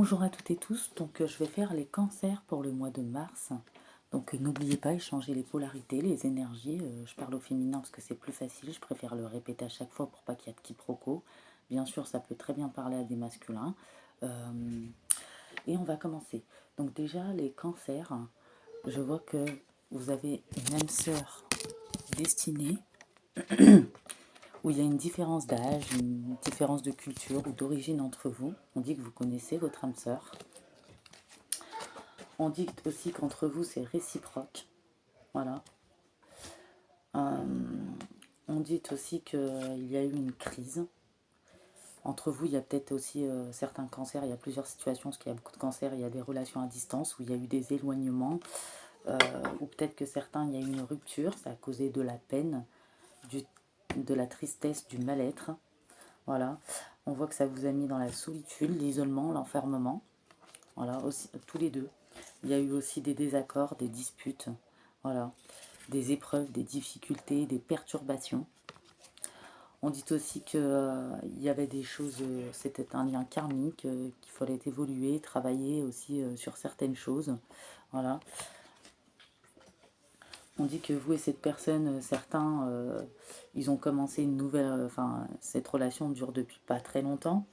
Bonjour à toutes et tous, donc je vais faire les cancers pour le mois de mars. Donc n'oubliez pas, échanger les polarités, les énergies. Je parle au féminin parce que c'est plus facile, je préfère le répéter à chaque fois pour pas qu'il y ait de quiproquo. Bien sûr, ça peut très bien parler à des masculins. Euh, et on va commencer. Donc déjà, les cancers, je vois que vous avez une âme sœur destinée où il y a une différence d'âge, une différence de culture ou d'origine entre vous. On dit que vous connaissez votre âme sœur. On dit aussi qu'entre vous, c'est réciproque. Voilà. On dit aussi qu'il y a eu une crise. Entre vous, il y a peut-être aussi certains cancers, il y a plusieurs situations, parce qu'il y a beaucoup de cancers, il y a des relations à distance où il y a eu des éloignements, ou peut-être que certains, il y a eu une rupture, ça a causé de la peine, de la tristesse, du mal-être. Voilà. On voit que ça vous a mis dans la solitude, l'isolement, l'enfermement. Voilà, aussi, tous les deux. Il y a eu aussi des désaccords, des disputes, voilà, des épreuves, des difficultés, des perturbations. On dit aussi qu'il y avait des choses, c'était un lien karmique, qu'il fallait évoluer, travailler aussi sur certaines choses. Voilà. On dit que vous et cette personne, certains, ils ont commencé une nouvelle, enfin, cette relation dure depuis pas très longtemps.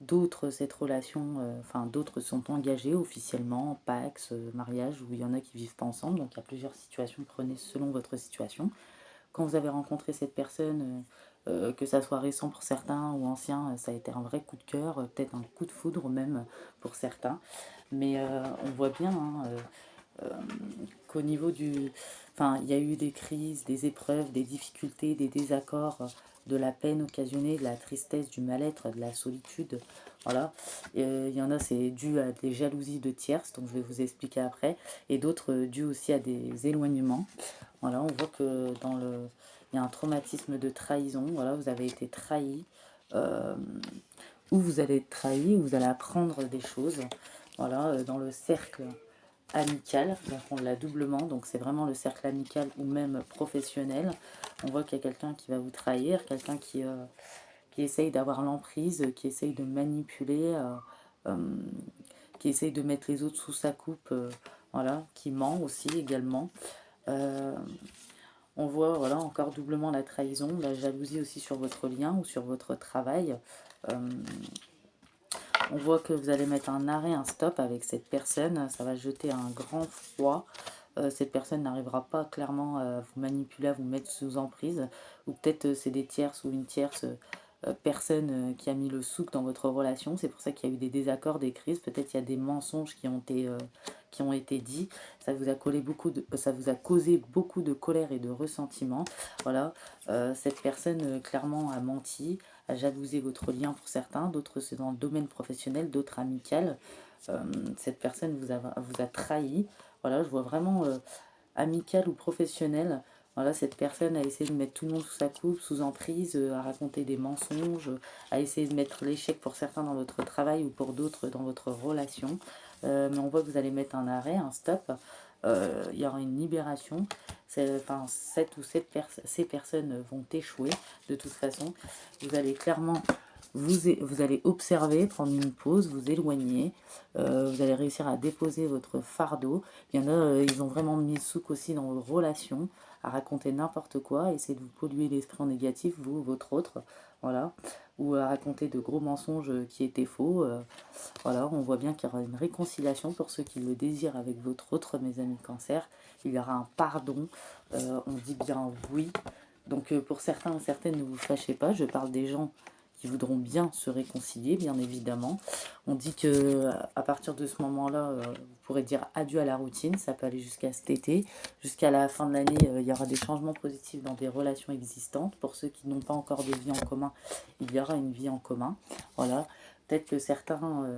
D'autres, cette relation, d'autres sont engagés officiellement, pax, mariage, où il y en a qui vivent pas ensemble. Donc il y a plusieurs situations, prenez selon votre situation. Quand vous avez rencontré cette personne, que ça soit récent pour certains ou ancien, ça a été un vrai coup de cœur, peut-être un coup de foudre même pour certains. Mais on voit bien hein, qu'au niveau du... Enfin, il y a eu des crises, des épreuves, des difficultés, des désaccords, de la peine occasionnée, de la tristesse, du mal-être, de la solitude. Voilà. Il y en a, c'est dû à des jalousies de tierces, donc je vais vous expliquer après. Et d'autres, dû aussi à des éloignements. Voilà, on voit que il y a un traumatisme de trahison. Voilà, vous avez été trahi. euh, ou vous allez être trahi, ou vous allez apprendre des choses. Voilà, dans le cercle amical, donc on l'a doublement, donc c'est vraiment le cercle amical ou même professionnel. On voit qu'il y a quelqu'un qui va vous trahir, quelqu'un qui essaye d'avoir l'emprise, qui essaye de manipuler, euh, qui essaye de mettre les autres sous sa coupe, voilà, qui ment aussi également. Euh, on voit voilà, encore doublement la trahison, la jalousie aussi sur votre lien ou sur votre travail. Euh, on voit que vous allez mettre un arrêt, un stop avec cette personne. Ça va jeter un grand froid. Cette personne n'arrivera pas clairement à vous manipuler, à vous mettre sous emprise. Ou peut-être c'est des tierces ou une tierce personne qui a mis le souk dans votre relation. C'est pour ça qu'il y a eu des désaccords, des crises. Peut-être il y a des mensonges qui ont été dits. Ça vous a causé beaucoup de colère et de ressentiment. Voilà, cette personne clairement a menti, a jalousé votre lien pour certains. D'autres c'est dans le domaine professionnel, d'autres amical. Cette personne vous a trahi. Voilà, je vois vraiment amical ou professionnel. Voilà, cette personne a essayé de mettre tout le monde sous sa coupe, sous emprise, à raconter des mensonges, à essayer de mettre l'échec pour certains dans votre travail ou pour d'autres dans votre relation. Mais on voit que vous allez mettre un arrêt, un stop. Il y aura une libération. Enfin, ces personnes vont échouer de toute façon. Vous allez clairement vous allez observer, prendre une pause, vous éloigner, vous allez réussir à déposer votre fardeau. Il y en a, ils ont vraiment mis le souk aussi dans vos relations, à raconter n'importe quoi, essayer de vous polluer l'esprit en négatif, vous ou votre autre, voilà, ou à raconter de gros mensonges qui étaient faux. Voilà, on voit bien qu'il y aura une réconciliation pour ceux qui le désirent avec votre autre, mes amis cancer. Il y aura un pardon, on dit bien oui. Donc pour certains ou certaines, ne vous fâchez pas, je parle des gens qui voudront bien se réconcilier, bien évidemment. On dit que à partir de ce moment-là, vous pourrez dire adieu à la routine, ça peut aller jusqu'à cet été. Jusqu'à la fin de l'année, il y aura des changements positifs dans des relations existantes. Pour ceux qui n'ont pas encore de vie en commun, il y aura une vie en commun. Voilà. Peut-être que certains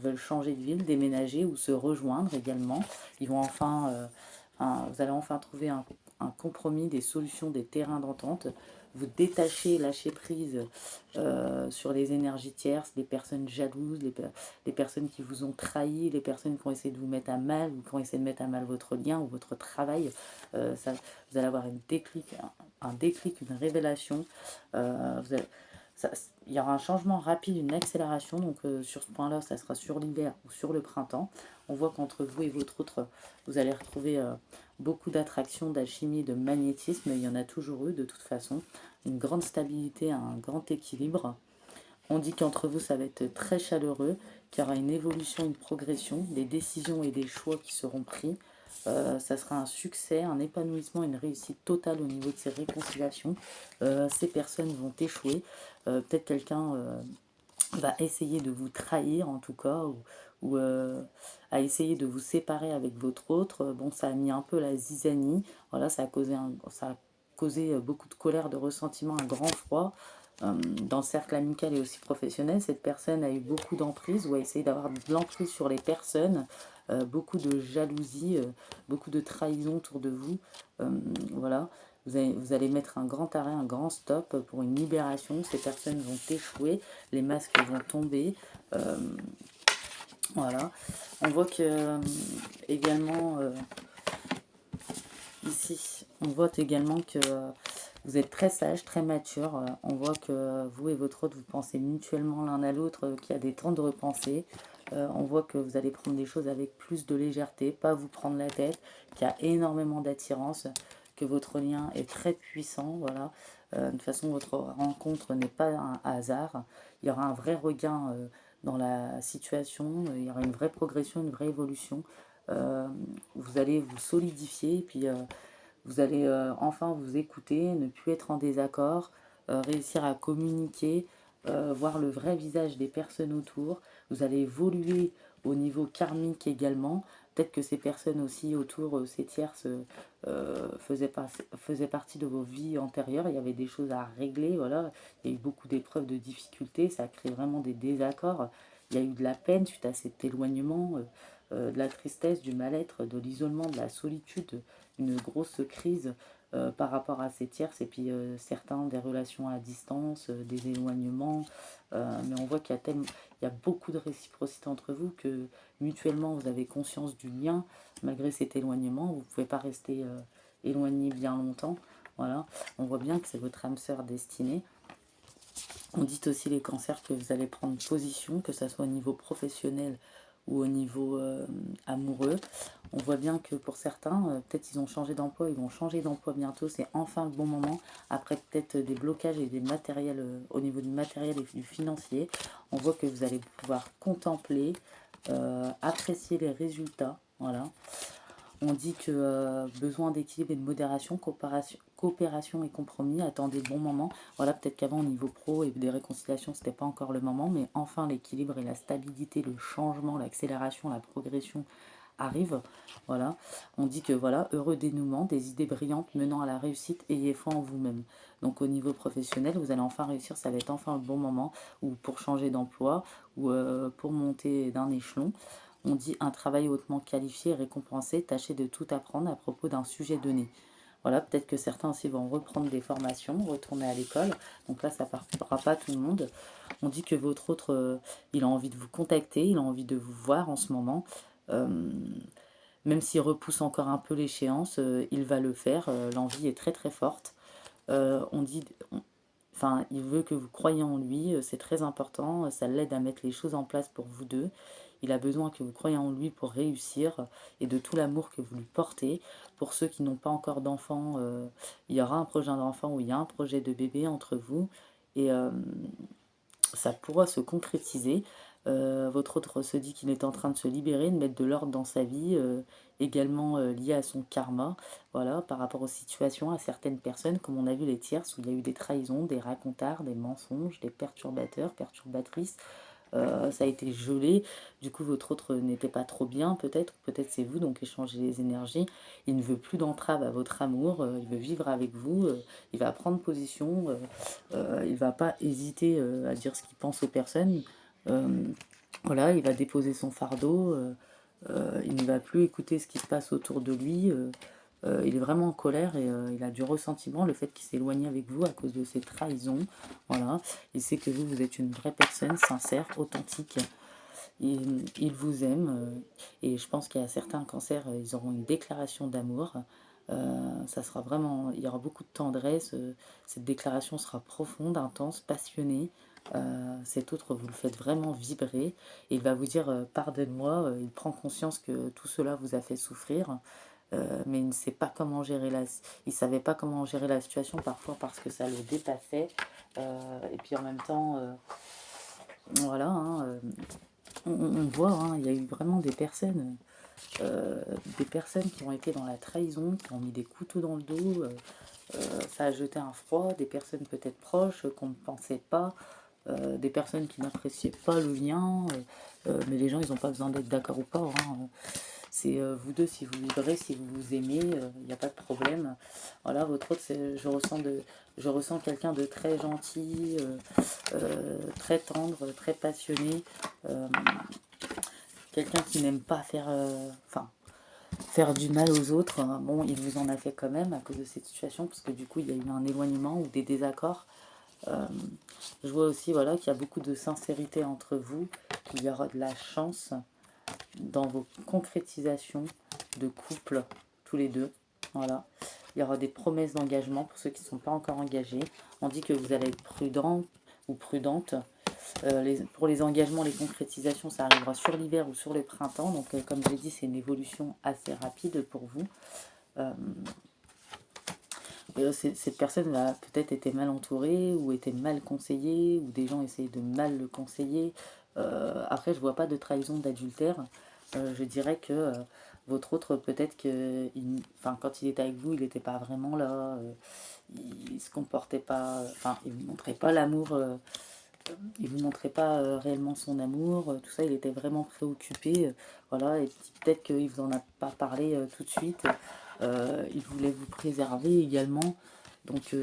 veulent changer de ville, déménager ou se rejoindre également. Ils vont vous allez enfin trouver un compromis, des solutions, des terrains d'entente. Vous détachez, lâchez prise sur les énergies tierces, les personnes jalouses, les personnes qui vous ont trahi, les personnes qui ont essayé de vous mettre à mal ou qui ont essayé de mettre à mal votre lien ou votre travail. Vous allez avoir un déclic, une révélation. Vous allez, il y aura un changement rapide, une accélération. Donc sur ce point-là, ça sera sur l'hiver ou sur le printemps. On voit qu'entre vous et votre autre, vous allez retrouver beaucoup d'attraction, d'alchimie, de magnétisme. Il y en a toujours eu de toute façon. Une grande stabilité, un grand équilibre. On dit qu'entre vous, ça va être très chaleureux, qu'il y aura une évolution, une progression, des décisions et des choix qui seront pris. Ça sera un succès, un épanouissement, une réussite totale au niveau de ces réconciliations. Ces personnes vont échouer. Peut-être quelqu'un va essayer de vous trahir en tout cas, ou à essayer de vous séparer avec votre autre. Bon, ça a mis un peu la zizanie. Voilà, ça a causé beaucoup de colère, de ressentiment, un grand froid. Dans le cercle amical et aussi professionnel, cette personne a eu beaucoup d'emprise ou a essayé d'avoir de l'emprise sur les personnes, beaucoup de jalousie, beaucoup de trahison autour de vous. Voilà, vous allez mettre un grand arrêt, un grand stop pour une libération. Ces personnes vont échouer, les masques vont tomber. Voilà, on voit que également ici, on voit également que vous êtes très sage, très mature. On voit que vous et votre autre, vous pensez mutuellement l'un à l'autre, qu'il y a des temps de repenser. On voit que vous allez prendre des choses avec plus de légèreté, pas vous prendre la tête, qu'il y a énormément d'attirance, que votre lien est très puissant. Voilà. De toute façon, votre rencontre n'est pas un hasard. Il y aura un vrai regain dans la situation. Il y aura une vraie progression, une vraie évolution. Vous allez vous solidifier, puis vous allez enfin vous écouter, ne plus être en désaccord, réussir à communiquer, voir le vrai visage des personnes autour. Vous allez évoluer au niveau karmique également. Peut-être que ces personnes aussi autour, ces tierces, faisaient partie de vos vies antérieures. Il y avait des choses à régler, voilà. Il y a eu beaucoup d'épreuves, de difficultés. Ça a créé vraiment des désaccords. Il y a eu de la peine suite à cet éloignement, de la tristesse, du mal-être, de l'isolement, de la solitude, une grosse crise par rapport à ces tierces, et puis certains des relations à distance, des éloignements, mais on voit il y a beaucoup de réciprocité entre vous, que mutuellement vous avez conscience du lien malgré cet éloignement. Vous ne pouvez pas rester éloigné bien longtemps. Voilà, on voit bien que c'est votre âme sœur destinée. On dit aussi les cancers que vous allez prendre position, que ce soit au niveau professionnel ou au niveau amoureux. On voit bien que pour certains, peut-être ils ont changé d'emploi, ils vont changer d'emploi bientôt, c'est enfin le bon moment, après peut-être des blocages et des matériels, au niveau du matériel et du financier. On voit que vous allez pouvoir contempler, apprécier les résultats, voilà. On dit que besoin d'équilibre et de modération, coopération et compromis, attendez le bon moment. Voilà, peut-être qu'avant au niveau pro et des réconciliations, c'était pas encore le moment, mais enfin l'équilibre et la stabilité, le changement, l'accélération, la progression arrivent. Voilà, on dit que voilà, heureux dénouement, des idées brillantes menant à la réussite, ayez foi en vous-même. Donc au niveau professionnel, vous allez enfin réussir, ça va être enfin le bon moment, ou pour changer d'emploi, ou pour monter d'un échelon. On dit un travail hautement qualifié et récompensé, tâchez de tout apprendre à propos d'un sujet donné. Voilà, peut-être que certains aussi vont reprendre des formations, retourner à l'école. Donc là, ça ne partira pas tout le monde. On dit que votre autre, il a envie de vous contacter, il a envie de vous voir en ce moment. Euh, Même s'il repousse encore un peu l'échéance, il va le faire. L'envie est très très forte. On dit, enfin, il veut que vous croyiez en lui, c'est très important, ça l'aide à mettre les choses en place pour vous deux. Il a besoin que vous croyiez en lui pour réussir et de tout l'amour que vous lui portez. Pour ceux qui n'ont pas encore d'enfants, il y aura un projet d'enfant ou il y a un projet de bébé entre vous, et ça pourra se concrétiser. Votre autre se dit qu'il est en train de se libérer, de mettre de l'ordre dans sa vie, également lié à son karma, voilà, par rapport aux situations, à certaines personnes, comme on a vu les tierces, où il y a eu des trahisons, des racontards, des mensonges, des perturbateurs, perturbatrices. Ça a été gelé, du coup votre autre n'était pas trop bien, peut-être c'est vous, donc échangez les énergies. Il ne veut plus d'entrave à votre amour, il veut vivre avec vous, il va prendre position, il va pas hésiter à dire ce qu'il pense aux personnes. Euh, voilà, il va déposer son fardeau, il ne va plus écouter ce qui se passe autour de lui. Il est vraiment en colère, et il a du ressentiment, le fait qu'il s'est éloigné avec vous à cause de ses trahisons. Voilà, il sait que vous êtes une vraie personne, sincère, authentique. Il vous aime, et je pense qu'il y a certains cancers, ils auront une déclaration d'amour. Ça sera vraiment, il y aura beaucoup de tendresse. Cette déclaration sera profonde, intense, passionnée. Cet autre, vous le faites vraiment vibrer. Et il va vous dire pardonne-moi. Il prend conscience que tout cela vous a fait souffrir. Mais il ne sait pas comment gérer il savait pas comment gérer la situation parfois parce que ça le dépassait. Et puis en même temps, voilà, hein, on voit, hein, il y a eu vraiment des personnes qui ont été dans la trahison, qui ont mis des couteaux dans le dos. Ça a jeté un froid, des personnes peut-être proches qu'on ne pensait pas, des personnes qui n'appréciaient pas le lien, mais les gens ils n'ont pas besoin d'être d'accord ou pas, hein. C'est vous deux, si vous vibrez, si vous vous aimez, il n'y a pas de problème. Voilà, votre autre, je ressens quelqu'un de très gentil, très tendre, très passionné, euh, quelqu'un qui n'aime pas faire du mal aux autres. Bon, il vous en a fait quand même à cause de cette situation, parce que du coup, il y a eu un éloignement ou des désaccords. Euh, je vois aussi, voilà, qu'il y a beaucoup de sincérité entre vous, qu'il y aura de la chance dans vos concrétisations de couple, tous les deux. Voilà. Il y aura des promesses d'engagement pour ceux qui ne sont pas encore engagés. On dit que vous allez être prudent ou prudente. Pour les engagements, les concrétisations, ça arrivera sur l'hiver ou sur le printemps. Donc, comme je l'ai dit, c'est une évolution assez rapide pour vous. Euh, cette personne a peut-être été mal entourée ou été mal conseillée ou des gens essayaient de mal le conseiller. Après, je vois pas de trahison, d'adultère. Je dirais que votre autre, peut-être que quand il était avec vous, il n'était pas vraiment là. Il se comportait pas, il ne montrait pas l'amour. Il vous montrait pas réellement son amour, tout ça, il était vraiment préoccupé, voilà, et peut-être qu'il vous en a pas parlé tout de suite. Il voulait vous préserver également, donc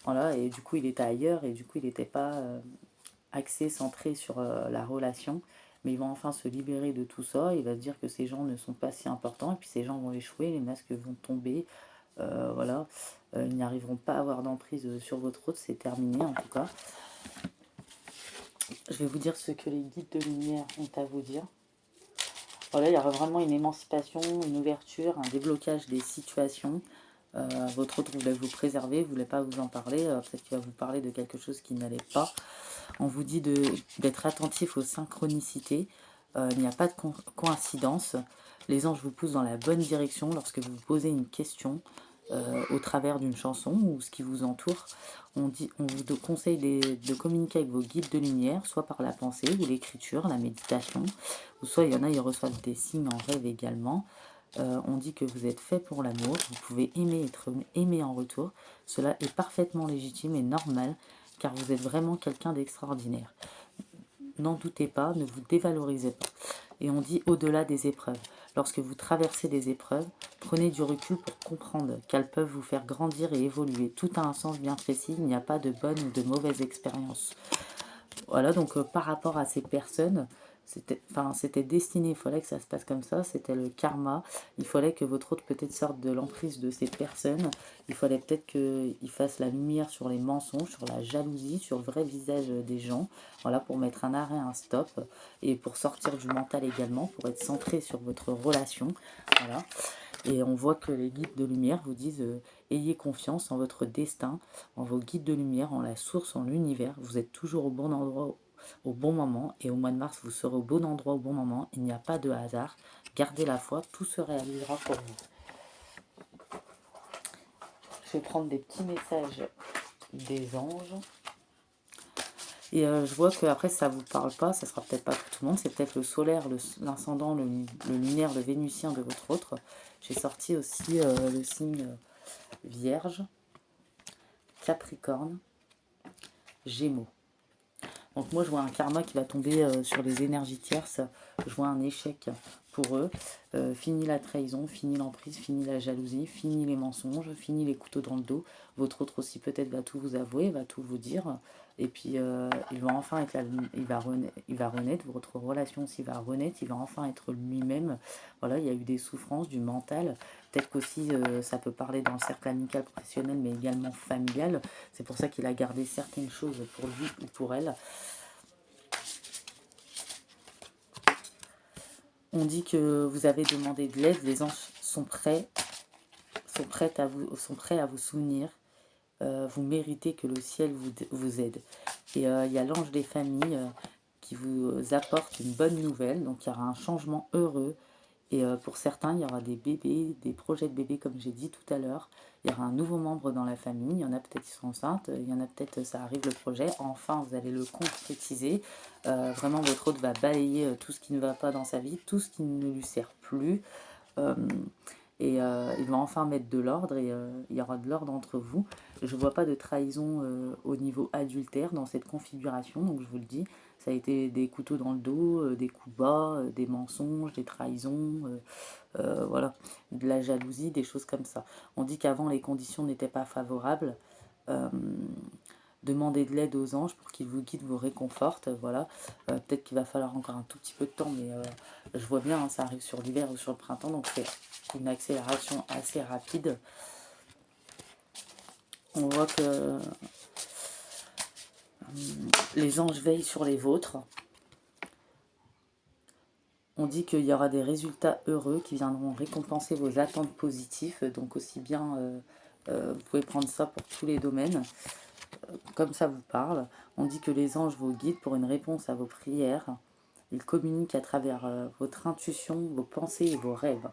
voilà, et du coup il était ailleurs, et du coup il n'était pas axé, centré sur la relation, mais il va enfin se libérer de tout ça, il va se dire que ces gens ne sont pas si importants, et puis ces gens vont échouer, les masques vont tomber, voilà, ils n'arriveront pas à avoir d'emprise sur votre route, c'est terminé en tout cas. Je vais vous dire ce que les guides de lumière ont à vous dire. Voilà, il y aura vraiment une émancipation, une ouverture, un déblocage des situations. Votre autre voulait vous préserver, ne voulait pas vous en parler. Peut-être qu'il va vous parler de quelque chose qui n'allait pas. On vous dit d'être attentif aux synchronicités. Il n'y a pas de coïncidence. Les anges vous poussent dans la bonne direction lorsque vous vous posez une question au travers d'une chanson ou ce qui vous entoure. On vous conseille de communiquer avec vos guides de lumière, soit par la pensée ou l'écriture, la méditation, ou soit il y en a, ils reçoivent des signes en rêve également. On dit que vous êtes fait pour l'amour, vous pouvez aimer, être aimé en retour. Cela est parfaitement légitime et normal, car vous êtes vraiment quelqu'un d'extraordinaire. N'en doutez pas, ne vous dévalorisez pas. Et on dit au-delà des épreuves. Lorsque vous traversez des épreuves, prenez du recul pour comprendre qu'elles peuvent vous faire grandir et évoluer. Tout a un sens bien précis, il n'y a pas de bonne ou de mauvaise expérience. Voilà, donc par rapport à ces personnes, c'était destiné, il fallait que ça se passe comme ça, c'était le karma. Il fallait que votre autre peut-être sorte de l'emprise de ces personnes. Il fallait peut-être qu'il fasse la lumière sur les mensonges, sur la jalousie, sur le vrai visage des gens. Voilà, pour mettre un arrêt, un stop, et pour sortir du mental également, pour être centré sur votre relation. Voilà. Et on voit que les guides de lumière vous disent ayez confiance en votre destin, en vos guides de lumière, en la source, en l'univers. Vous êtes toujours au bon endroit au bon moment. Et au mois de mars, vous serez au bon endroit au bon moment. Il n'y a pas de hasard. Gardez la foi, tout se réalisera pour vous. Je vais prendre des petits messages des anges. Et je vois que après ça vous parle pas, ça sera peut-être pas pour tout le monde, c'est peut-être le solaire, l'ascendant, le lunaire, le vénusien de votre autre. J'ai sorti aussi le signe Vierge, Capricorne, Gémeaux. Donc moi je vois un karma qui va tomber sur les énergies tierces, je vois un échec pour eux. Fini la trahison, fini l'emprise, fini la jalousie, fini les mensonges, fini les couteaux dans le dos. Votre autre aussi peut-être va tout vous avouer, va tout vous dire. Et puis il va enfin être il va renaître, votre relation aussi va renaître, il va enfin être lui-même. Voilà, il y a eu des souffrances, du mental. Peut-être qu'aussi ça peut parler dans le cercle amical professionnel, mais également familial. C'est pour ça qu'il a gardé certaines choses pour lui ou pour elle. On dit que vous avez demandé de l'aide, les anges sont prêts sont prêts à vous souvenir. Vous méritez que le ciel vous aide. Et il y a l'ange des familles qui vous apporte une bonne nouvelle. Donc il y aura un changement heureux. Et pour certains, il y aura des bébés, des projets de bébés, comme j'ai dit tout à l'heure. Il y aura un nouveau membre dans la famille. Il y en a peut-être qui sont enceintes. Il y en a peut-être, ça arrive le projet. Enfin, vous allez le concrétiser. Vraiment, votre hôte va balayer tout ce qui ne va pas dans sa vie, tout ce qui ne lui sert plus. Euh, il va enfin mettre de l'ordre et il y aura de l'ordre entre vous. Je ne vois pas de trahison au niveau adultère dans cette configuration, donc je vous le dis, ça a été des couteaux dans le dos, des coups bas, des mensonges, des trahisons, voilà, de la jalousie, des choses comme ça. On dit qu'avant les conditions n'étaient pas favorables. Euh, Demandez de l'aide aux anges pour qu'ils vous guident, vous réconfortent, voilà. Peut-être qu'il va falloir encore un tout petit peu de temps, mais je vois bien, hein, ça arrive sur l'hiver ou sur le printemps, donc c'est une accélération assez rapide. On voit que les anges veillent sur les vôtres. On dit qu'il y aura des résultats heureux qui viendront récompenser vos attentes positives, donc aussi bien, vous pouvez prendre ça pour tous les domaines, comme ça vous parle. On dit que les anges vous guident pour une réponse à vos prières. Ils communiquent à travers votre intuition, vos pensées et vos rêves.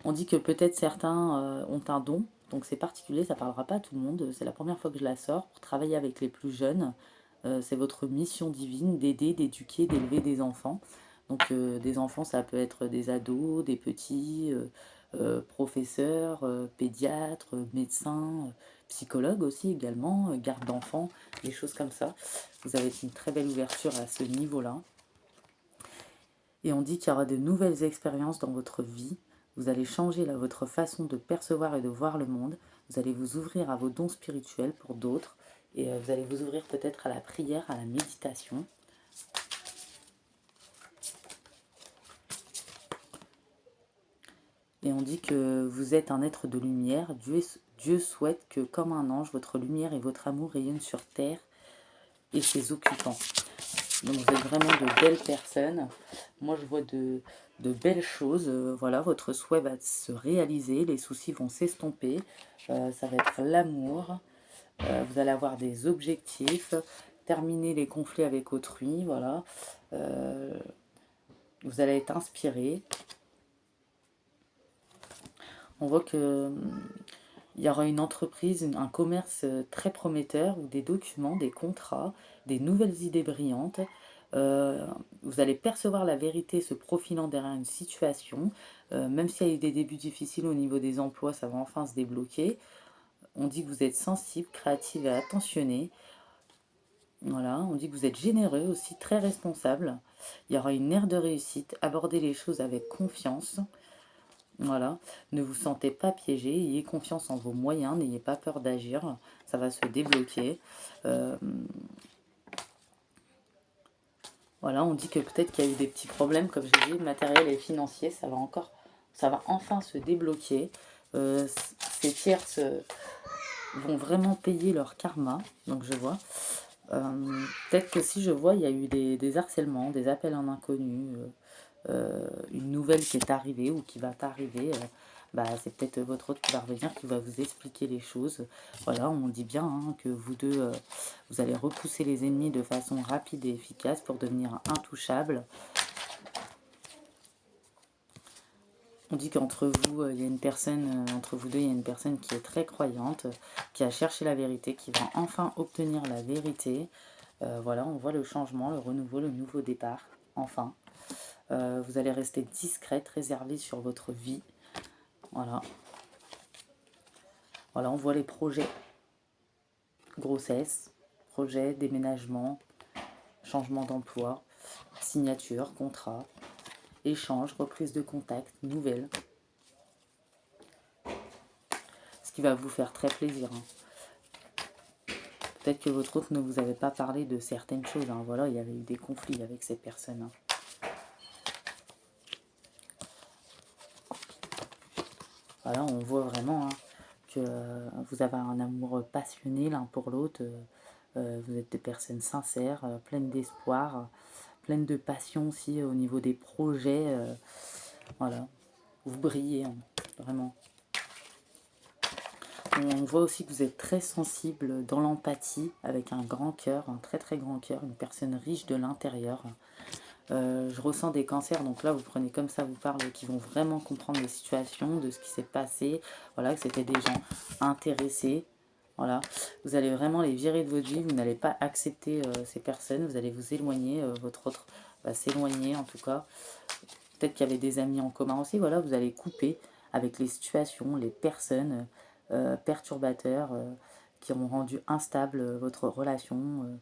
On dit que peut-être certains ont un don, donc c'est particulier, ça ne parlera pas à tout le monde. C'est la première fois que je la sors pour travailler avec les plus jeunes. C'est votre mission divine d'aider, d'éduquer, d'élever des enfants. Donc des enfants, ça peut être des ados, des petits, professeurs, pédiatres, médecins, psychologues aussi également, garde d'enfants, des choses comme ça. Vous avez une très belle ouverture à ce niveau-là. Et on dit qu'il y aura de nouvelles expériences dans votre vie. Vous allez changer votre façon de percevoir et de voir le monde. Vous allez vous ouvrir à vos dons spirituels pour d'autres. Et vous allez vous ouvrir peut-être à la prière, à la méditation. Et on dit que vous êtes un être de lumière. Dieu souhaite que, comme un ange, votre lumière et votre amour rayonnent sur terre et ses occupants. Donc vous êtes vraiment de belles personnes. Moi je vois de belles choses. Voilà, votre souhait va se réaliser, les soucis vont s'estomper. Ça va être l'amour. Vous allez avoir des objectifs, terminer les conflits avec autrui. Voilà. Vous allez être inspiré. On voit que il y aura une entreprise, un commerce très prometteur, ou des documents, des contrats, des nouvelles idées brillantes. Vous allez percevoir la vérité se profilant derrière une situation. Même s'il y a eu des débuts difficiles au niveau des emplois, ça va enfin se débloquer. On dit que vous êtes sensible, créative et attentionné. Voilà, on dit que vous êtes généreux aussi, très responsable. Il y aura une ère de réussite. Abordez les choses avec confiance. Voilà, ne vous sentez pas piégé, ayez confiance en vos moyens, n'ayez pas peur d'agir, ça va se débloquer. Voilà, on dit que peut-être qu'il y a eu des petits problèmes, comme je dis, matériels et financiers, ça va enfin se débloquer. Ces tierces vont vraiment payer leur karma, donc je vois. Peut-être que si je vois, il y a eu des harcèlements, des appels en inconnu, une nouvelle qui est arrivée ou qui va t'arriver, c'est peut-être votre hôte qui va revenir, qui va vous expliquer les choses. Voilà, on dit bien hein, que vous deux, vous allez repousser les ennemis de façon rapide et efficace pour devenir intouchable. On dit qu'entre vous, il y a une personne, entre vous deux, il y a une personne qui est très croyante, qui a cherché la vérité, qui va enfin obtenir la vérité. Voilà, on voit le changement, le renouveau, le nouveau départ, enfin. Vous allez rester discrète, réservée sur votre vie. Voilà. Voilà, on voit les projets. Grossesse, projet, déménagement, changement d'emploi, signature, contrat, échange, reprise de contact, nouvelles. Ce qui va vous faire très plaisir. Hein. Peut-être que votre hôte ne vous avait pas parlé de certaines choses. Hein. Voilà, il y avait eu des conflits avec ces personnes. Hein. Voilà, on voit vraiment hein, que vous avez un amour passionné l'un pour l'autre. Vous êtes des personnes sincères, pleines d'espoir, pleines de passion aussi au niveau des projets. Voilà, vous brillez. Hein. vraiment. On voit aussi que vous êtes très sensible dans l'empathie, avec un grand cœur, un très très grand cœur, une personne riche de l'intérieur. Je ressens des cancers, donc là vous prenez comme ça vous parle, qui vont vraiment comprendre les situations, de ce qui s'est passé, voilà, que c'était des gens intéressés, voilà. Vous allez vraiment les virer de votre vie, vous n'allez pas accepter ces personnes, vous allez vous éloigner, votre autre va s'éloigner en tout cas. Peut-être qu'il y avait des amis en commun aussi, voilà, vous allez couper avec les situations, les personnes perturbateurs qui ont rendu instable votre relation,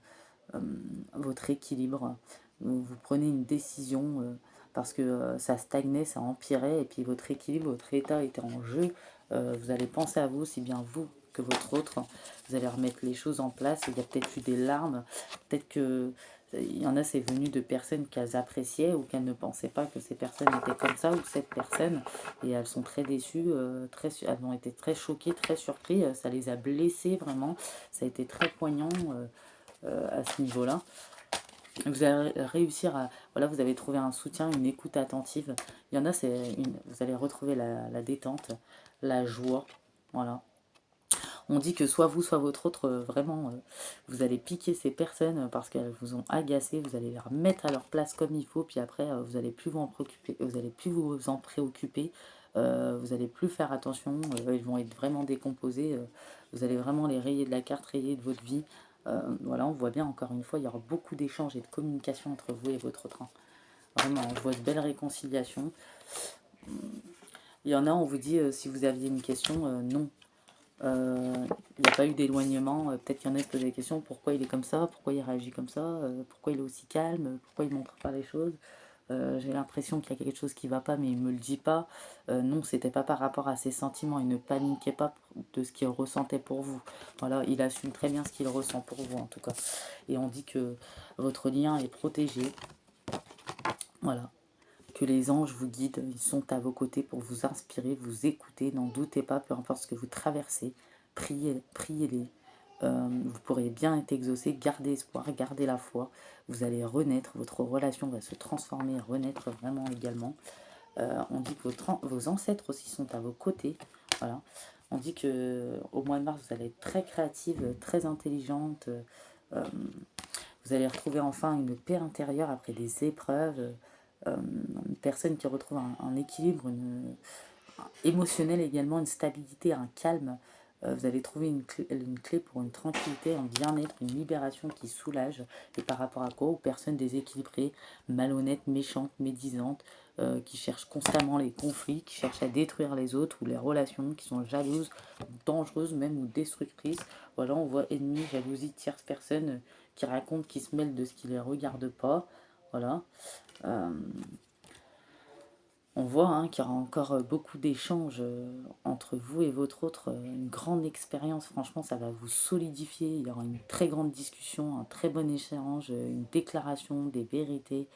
votre équilibre. Vous prenez une décision parce que ça stagnait, ça empirait, et puis votre équilibre, votre état était en jeu. Vous allez penser à vous, si bien vous que votre autre. Vous allez remettre les choses en place. Il y a peut-être eu des larmes, peut-être que il y en a, c'est venu de personnes qu'elles appréciaient ou qu'elles ne pensaient pas que ces personnes étaient comme ça, ou cette personne, et elles sont très déçues, elles ont été très choquées, très surprises, ça les a blessées vraiment, ça a été très poignant à ce niveau-là. Vous allez réussir à... Voilà, vous avez trouvé un soutien, une écoute attentive. Il y en a, vous allez retrouver la détente, la joie. Voilà. On dit que soit vous, soit votre autre, vraiment, vous allez piquer ces personnes parce qu'elles vous ont agacé. Vous allez les remettre à leur place comme il faut. Puis après, vous n'allez plus vous en préoccuper. Vous allez plus vous en préoccuper. Vous allez plus faire attention. Ils vont être vraiment décomposés. Vous allez vraiment les rayer de la carte, rayer de votre vie. Voilà, on voit bien, encore une fois, il y aura beaucoup d'échanges et de communication entre vous et votre autre. Vraiment, on voit de belles réconciliations. Il y en a, on vous dit, si vous aviez une question, non. Il n'y a pas eu d'éloignement. Peut-être qu'il y en a qui se posent des questions, pourquoi il est comme ça, pourquoi il réagit comme ça, pourquoi il est aussi calme, pourquoi il ne montre pas les choses. J'ai l'impression qu'il y a quelque chose qui ne va pas, mais il ne me le dit pas. Non, c'était pas par rapport à ses sentiments. Il ne paniquait pas de ce qu'il ressentait pour vous. Voilà, il assume très bien ce qu'il ressent pour vous, en tout cas. Et on dit que votre lien est protégé. Voilà. Que les anges vous guident, ils sont à vos côtés pour vous inspirer, vous écouter. N'en doutez pas, peu importe ce que vous traversez. Priez-les. Vous pourrez bien être exaucé, gardez espoir, gardez la foi, vous allez renaître, votre relation va se transformer, renaître vraiment également. On dit que vos ancêtres aussi sont à vos côtés, voilà. On dit que au mois de mars, vous allez être très créative, très intelligente, vous allez retrouver enfin une paix intérieure après des épreuves, une personne qui retrouve un équilibre, émotionnel également, une stabilité, un calme. Vous allez trouver une clé pour une tranquillité, un bien-être, une libération qui soulage. Et par rapport à quoi? Aux personnes déséquilibrées, malhonnêtes, méchantes, médisantes, qui cherchent constamment les conflits, qui cherchent à détruire les autres, ou les relations, qui sont jalouses, dangereuses même, ou destructrices. Voilà, on voit ennemis, jalousie, tierce personne qui racontent, qui se mêlent de ce qui ne les regarde pas. Voilà. On voit qu'il y aura encore beaucoup d'échanges entre vous et votre autre, une grande expérience, franchement ça va vous solidifier, il y aura une très grande discussion, un très bon échange, une déclaration, des vérités,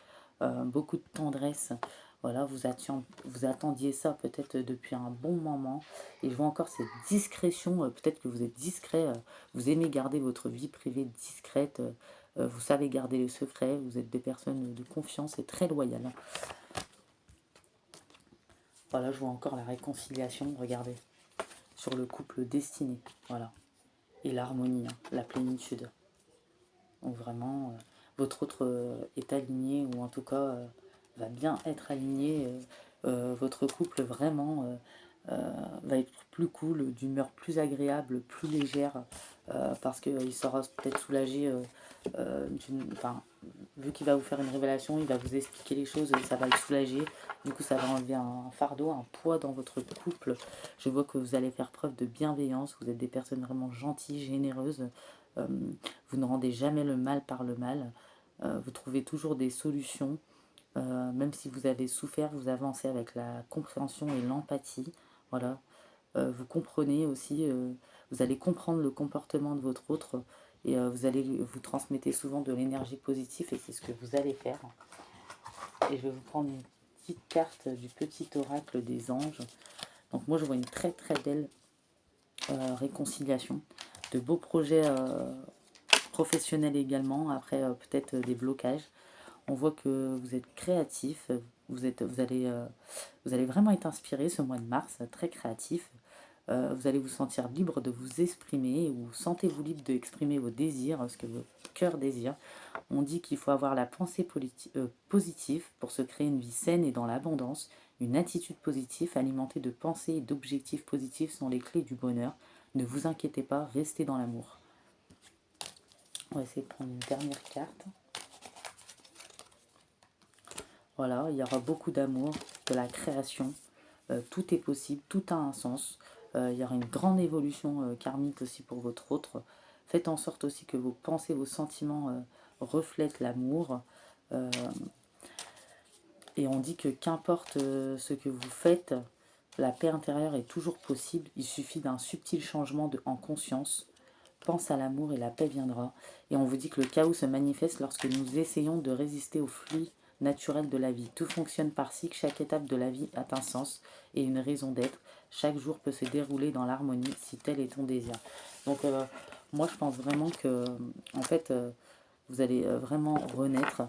beaucoup de tendresse. Voilà, vous attendiez ça peut-être depuis un bon moment, et je vois encore cette discrétion, peut-être que vous êtes discret, vous aimez garder votre vie privée discrète, vous savez garder le secret, vous êtes des personnes de confiance et très loyales. Voilà, je vois encore la réconciliation, regardez, sur le couple destiné, voilà. Et l'harmonie, la plénitude. Donc vraiment, votre autre est aligné, ou en tout cas va bien être aligné. Votre couple vraiment va être plus cool, d'humeur plus agréable, plus légère, parce qu'il sera peut-être soulagé, enfin, vu qu'il va vous faire une révélation, il va vous expliquer les choses, ça va le soulager. Du coup, ça va enlever un fardeau, un poids dans votre couple. Je vois que vous allez faire preuve de bienveillance, vous êtes des personnes vraiment gentilles, généreuses. Vous ne rendez jamais le mal par le mal. Vous trouvez toujours des solutions. Même si vous avez souffert, vous avancez avec la compréhension et l'empathie. Voilà. Vous comprenez aussi, vous allez comprendre le comportement de votre autre, et vous transmettez souvent de l'énergie positive, et c'est ce que vous allez faire. Et je vais vous prendre une petite carte du petit oracle des anges. Donc moi je vois une très très belle réconciliation, de beaux projets professionnels également, après peut-être des blocages. On voit que vous êtes créatif, vous allez vraiment être inspiré ce mois de mars, très créatif. Vous allez vous sentir libre de vous exprimer, ou sentez-vous libre d'exprimer vos désirs, ce que votre cœur désire. On dit qu'il faut avoir la pensée positive pour se créer une vie saine et dans l'abondance. Une attitude positive alimentée de pensées et d'objectifs positifs sont les clés du bonheur. Ne vous inquiétez pas, restez dans l'amour. On va essayer de prendre une dernière carte. Voilà, il y aura beaucoup d'amour, de la création. Tout est possible, tout a un sens. Il y aura une grande évolution karmique aussi pour votre autre. Faites en sorte aussi que vos pensées, vos sentiments reflètent l'amour. Euh, et on dit que qu'importe ce que vous faites, la paix intérieure est toujours possible. Il suffit d'un subtil changement en conscience. Pense à l'amour et la paix viendra. Et on vous dit que le chaos se manifeste lorsque nous essayons de résister au flux naturel de la vie. Tout fonctionne par cycle, chaque étape de la vie a un sens et une raison d'être. Chaque jour peut se dérouler dans l'harmonie si tel est ton désir. Donc moi je pense vraiment que en fait vous allez vraiment renaître.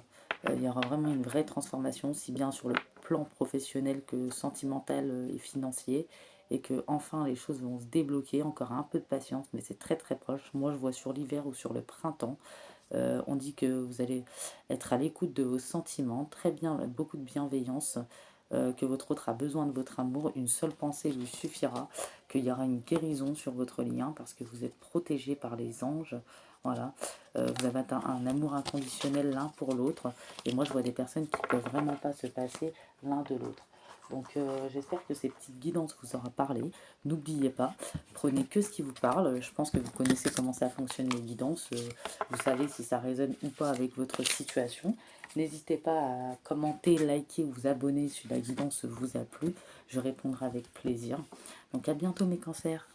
Il y aura vraiment une vraie transformation, si bien sur le plan professionnel que sentimental et financier. Et que enfin les choses vont se débloquer, encore un peu de patience, mais c'est très très proche. Moi je vois sur l'hiver ou sur le printemps. On dit que vous allez être à l'écoute de vos sentiments, très bien, beaucoup de bienveillance, que votre autre a besoin de votre amour, une seule pensée lui suffira, qu'il y aura une guérison sur votre lien parce que vous êtes protégé par les anges. Voilà, vous avez un amour inconditionnel l'un pour l'autre. Et moi, je vois des personnes qui ne peuvent vraiment pas se passer l'un de l'autre. Donc j'espère que ces petites guidances vous aura parlé. N'oubliez pas, prenez que ce qui vous parle. Je pense que vous connaissez comment ça fonctionne les guidances. Vous savez si ça résonne ou pas avec votre situation. N'hésitez pas à commenter, liker ou vous abonner si la guidance vous a plu. Je répondrai avec plaisir. Donc à bientôt mes cancers.